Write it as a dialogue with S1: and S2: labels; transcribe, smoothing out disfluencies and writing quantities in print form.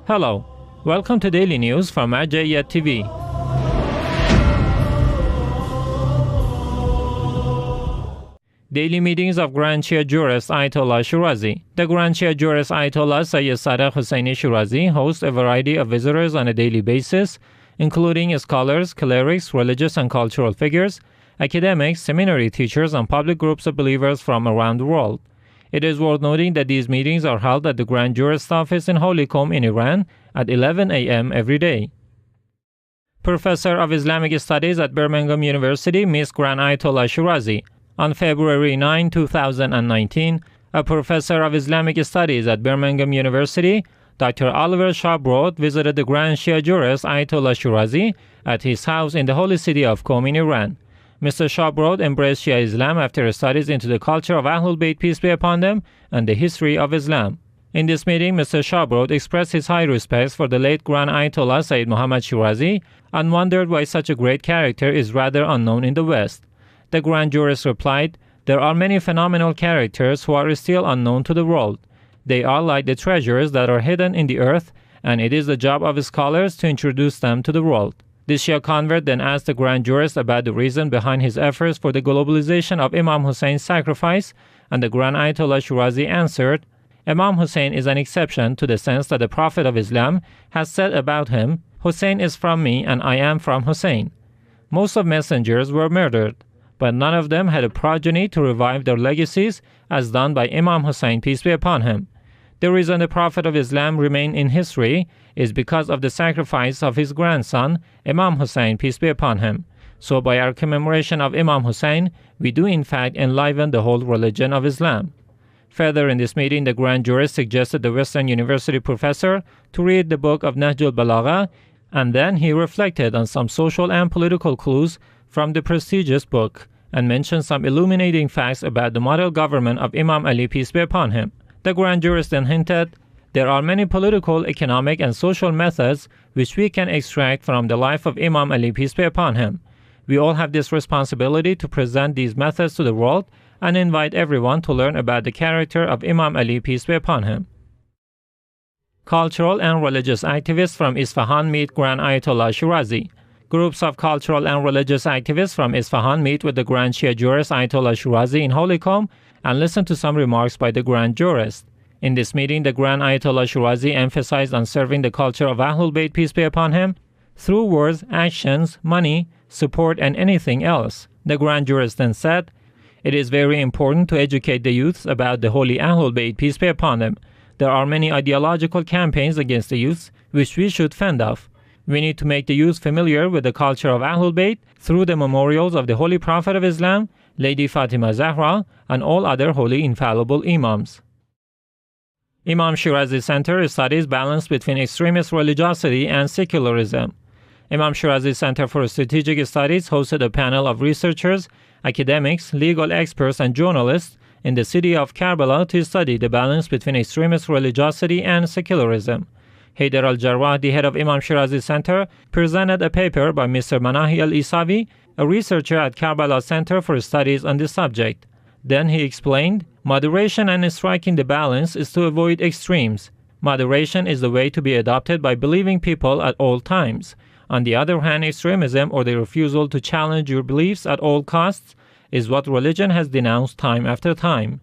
S1: Hello, welcome to Daily News from Ajayat TV. Daily meetings of Grand Shia Jurist Ayatollah Shirazi. The Grand Shia Jurist Ayatollah Sayyid Sadegh Husseini Shirazi hosts a variety of visitors on a daily basis, including scholars, clerics, religious and cultural figures, academics, seminary teachers, and public groups of believers from around the world. It is worth noting that these meetings are held at the Grand Jurist office in Holy Comb in Iran at 11 a.m. every day. Professor of Islamic Studies at Birmingham University meets Grand Ayatollah Shirazi. On February 9, 2019, a professor of Islamic Studies at Birmingham University, Dr. Oliver Shabrod, visited the Grand Shia Jurist Ayatollah Shirazi at his house in the holy city of Qom in Iran. Mr. Shabrod embraced Shia Islam after studies into the culture of Ahlul Bayt, peace be upon them, and the history of Islam. In this meeting, Mr. Shabrod expressed his high respects for the late Grand Ayatollah Sayyid Muhammad Shirazi and wondered why such a great character is rather unknown in the West. The Grand Jurist replied, "There are many phenomenal characters who are still unknown to the world. They are like the treasures that are hidden in the earth, and it is the job of scholars to introduce them to the world." The Shia convert then asked the Grand Jurist about the reason behind his efforts for the globalization of Imam Hussein's sacrifice, and the Grand Ayatollah Shirazi answered, "Imam Hussein is an exception to the sense that the Prophet of Islam has said about him, 'Hussein is from me and I am from Hussein.' Most of messengers were murdered, but none of them had a progeny to revive their legacies as done by Imam Hussein, peace be upon him. The reason the Prophet of Islam remained in history is because of the sacrifice of his grandson, Imam Hussein, peace be upon him. So by our commemoration of Imam Hussein, we do in fact enliven the whole religion of Islam." Further in this meeting, the Grand Jurist suggested the Western University professor to read the book of Nahjul Balagha, and then he reflected on some social and political clues from the prestigious book, and mentioned some illuminating facts about the model government of Imam Ali, peace be upon him. The Grand Jurist then hinted, "There are many political, economic, and social methods which we can extract from the life of Imam Ali, peace be upon him. We all have this responsibility to present these methods to the world and invite everyone to learn about the character of Imam Ali, peace be upon him." Cultural and religious activists from Isfahan meet Grand Ayatollah Shirazi. Groups of cultural and religious activists from Isfahan meet with the Grand Shia Jurist Ayatollah Shirazi in Holy Comb and listen to some remarks by the Grand Jurist. In this meeting, the Grand Ayatollah Shirazi emphasized on serving the culture of Ahlul Bayt, peace be upon him, through words, actions, money, support, and anything else. The Grand Jurist then said, "It is very important to educate the youths about the holy Ahlul Bayt, peace be upon them. There are many ideological campaigns against the youths which we should fend off. We need to make the youth familiar with the culture of Ahlul Bayt through the memorials of the Holy Prophet of Islam, Lady Fatima Zahra, and all other holy infallible Imams." Imam Shirazi Center studies balance between extremist religiosity and secularism. Imam Shirazi Center for Strategic Studies hosted a panel of researchers, academics, legal experts, and journalists in the city of Karbala to study the balance between extremist religiosity and secularism. Haider al-Jarrah, the head of Imam Shirazi Center, presented a paper by Mr. Manahi al-Isawi, a researcher at Karbala Center for Studies on this subject. Then he explained, "Moderation and striking the balance is to avoid extremes. Moderation is the way to be adopted by believing people at all times. On the other hand, extremism, or the refusal to challenge your beliefs at all costs, is what religion has denounced time after time."